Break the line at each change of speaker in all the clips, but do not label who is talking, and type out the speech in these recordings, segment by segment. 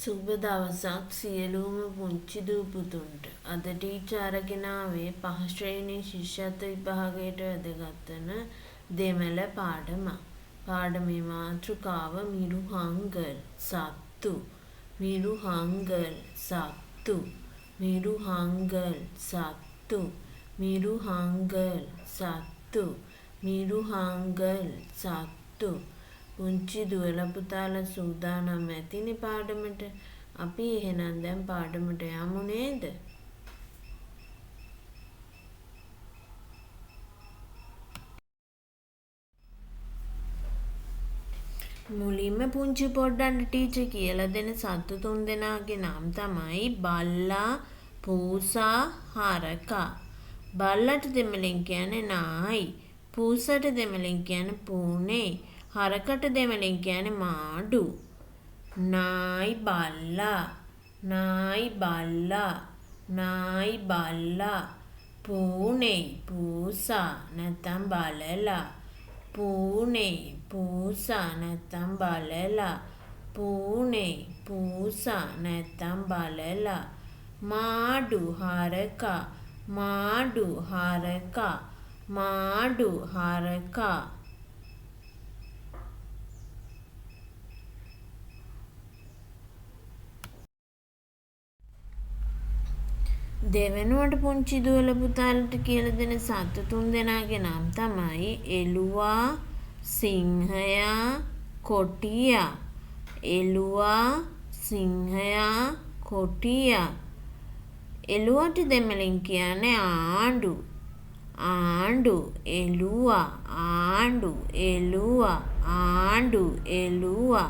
සුබ දවසක් සියලුම පුංචි දූ පුතුන්ට. අද ටීචර් අරගෙන ආවේ පහ ශ්‍රේණී ශිෂ්‍යත්ව විභාගයට වැදගත් වන දෙමළ පාඩමක්. පාඩමේ මාතෘකාව මිරුහංගල් සත්තු. මිරුහංගල් සත්තු. මිරුහංගල් සත්තු. මිරුහංගල් සත්තු. මිරුහංගල් සත්තු. පුංචි දුවලා පුතාලා සූදානම් ඇතිනේ පාඩමට. අපි එහෙනම් දැන් පාඩමට යමු නේද? මුලින්ම පුංචි පොඩ්ඩන්ට ටීචර් කියලා දෙන සත්තු තුන් දෙනාගේ නම් තමයි බල්ලා, පූසා, හරකා. බල්ලට දෙමළෙන් කියන්නේ නායි. පූසට දෙමළෙන් කියන්නේ පූනේ. හරකට දෙමළෙන් කියන්නේ මාඩු. නායි බල්ලා. නායි බල්ලා. නායි බල්ලා. පූනේ පූසා නැත්නම් බලලා. පූනේ පූසා නැත්නම් බලලා. පූනේ පූසා නැත්නම් බලලා. මාඩු හරකා. මාඩු හරකා. මාඩු හරකා. දෙවෙනුවට පුංචි දුවලා පුතාලට කියලා දෙන සත්තු තුන් දෙනාගේ නම් තමයි එළුවා, සිංහයා, කොටියා. එළුවා, සිංහයා, කොටියා. එළුවට දෙමළෙන් කියන්නේ ආණ්ඩු. ආණ්ඩු එළුවා. ආණ්ඩු එළුවා. ආණ්ඩු එළුවා.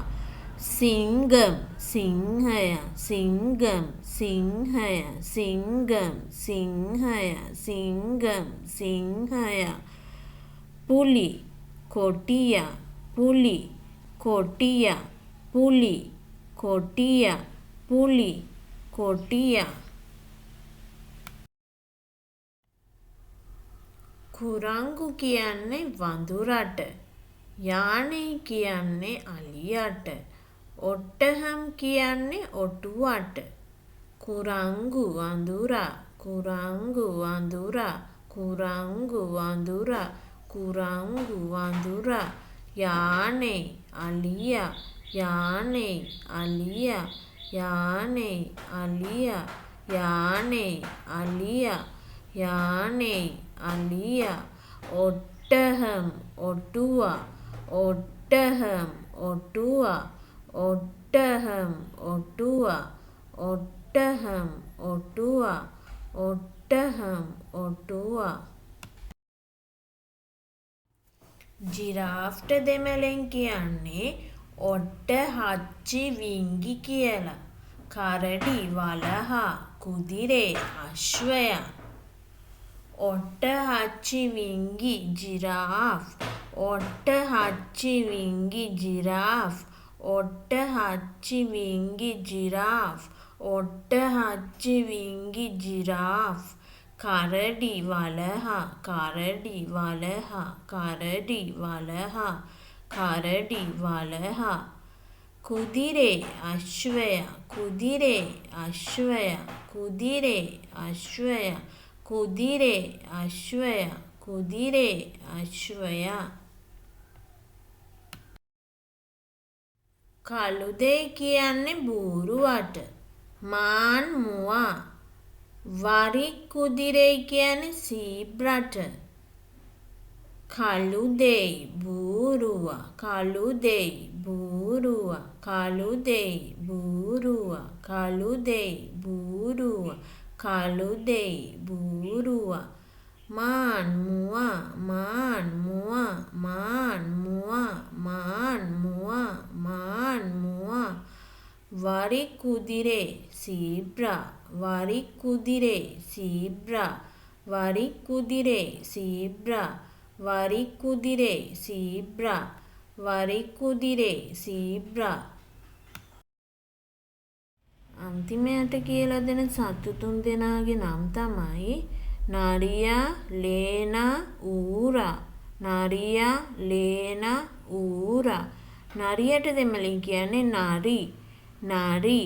සිංගම් සිංහයා. සිංගම් සිංහයා. සිංගම් සිංහයා. සිංගම් සිංහයා. පුලි කොටියා. පුලි කොටියා. පුලි කොටියා. පුලි කොටියා. කුරංගු කියන්නේ වඳුරට. යානේ කියන්නේ අලියට. ඔට්ටහම් කියන්නේ ඔටුවට. කුරංගු වඳුරා. කුරංගු වඳුරා. කුරංගු වඳුරා. කුරංගු වඳුරා. යානේ අලියා. යානේ අලියා. යානේ අලියා. යානේ අලියා. යානේ අලියා. ඔට්ටහම් ඔටුවා. ඔට්ටහම් ඔටුවා. ඔට්ටහම් ඔටුවා. ඔට්ටහම් ඔටුවා. ඔට්ටහම් ඔටුවා. ජිරාෆ්ට දෙමළෙන් කියන්නේ ඔට්ට හච්චි විංගි කියලා. කරඩි වලහා කුදිරේ අශ්වයා. ඔට්ට හච්චි විංගි ජිරාෆ්. ඔට්ට හච්චි විංගි ජිරාෆ්. ඔට්ට හච්චි විංගි ජිරාෆ්. ඔට්ට හච්චි විංගි ජිරාෆ්. කරඩි වලහා. කරඩි වලහා. කරඩි වලහා. කරඩි වලහා. කුදිරේ අශ්වයා. කුදිරේ අශ්වයා. කුදිරේ අශ්වයා. කුදිරේ අශ්වයා. කුදිරේ අශ්වයා. කළුදේ කියන්නේ බූරුවට. මාන් මුවා. වරික් කුදිරේ කියන්නේ සීබ්‍රට. කළුදේ බූරුවා. කළුදේ බූරුවා. කළුදේ බූරුවා. කළුදේ බූරුවා. කළුදේ බූරුවා. මාන් මුවා. මාන් මුවා. මාන් මුවා. මාන් මුවා. මාන් මුවා. වරික් කුදිරේ සීබ්‍රා. වරික් කුදිරේ සීබ්‍රා. වරික් කුදිරේ සීබ්‍රා. වරික් කුදිරේ සීබ්‍රා. වරික් කුදිරේ සීබ්‍රා. අන්තිමයට කියලා දෙන සත්තු තුන් දෙනාගේ නම් තමයි නරියා, ලේනා, ඌරා. නරියා, ලේනා, ඌරා. නරියට දෙමළෙන් කියන්නේ නරි. නරි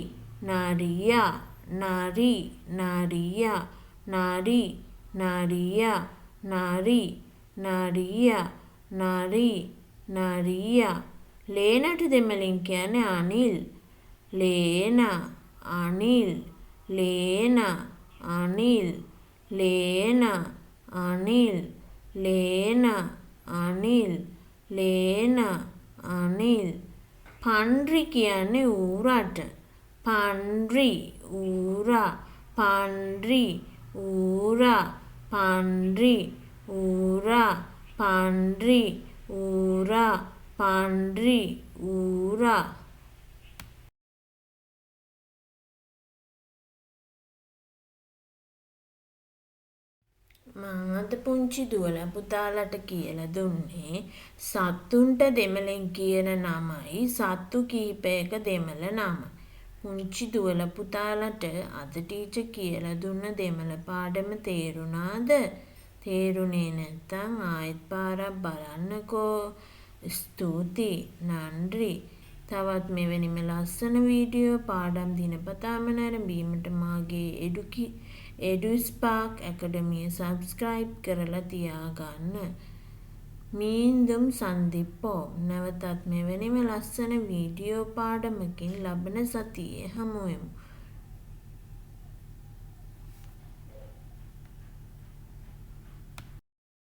nariya, nari, nariya, nari, nariya, nari, nariya, nari, nariya. ලේනට දෙමළෙන් කියන්නේ අනිල්. ලේන, අනිල්, ලේන, අනිල්, ලේන, අනිල්, ලේන, අනිල්, ලේන, අනිල්. පන්රි කියන්නේ ඌරට. පන්රි, ඌරා, පන්රි, ඌරා, පන්රි, ඌරා, පන්රි, ඌරා, පන්රි, ඌරා. මං අද පුංචි දුවලා පුතාලට කියලා දුන්නේ සත්තුන්ට දෙමළෙන් කියන නමයි සත්තු කීපයක දෙමළ නමයි. පුංචි දුවලා පුතාලට අද ටීචර් කියලා දුන්න දෙමළ පාඩම තේරුණාද? තේරුණේ නැත්නම් ආයෙත් පාරක් බලන්නකෝ. ස්තුතියි. නන්රි. තවත් මෙවැනිම ලස්සන වීඩියෝ පාඩම් දිනපතාම නැරඹීමට මාගේ එඩුස්පාක් ඇකඩමිය සබ්ස්ක්‍රයිබ් කරලා තියාගන්න. මීන්දුම් සන්දිප්පෝ. නැවතත් මෙවැනිම ලස්සන වීඩියෝ පාඩමකින් ලබන සතියේ හමුවෙමු.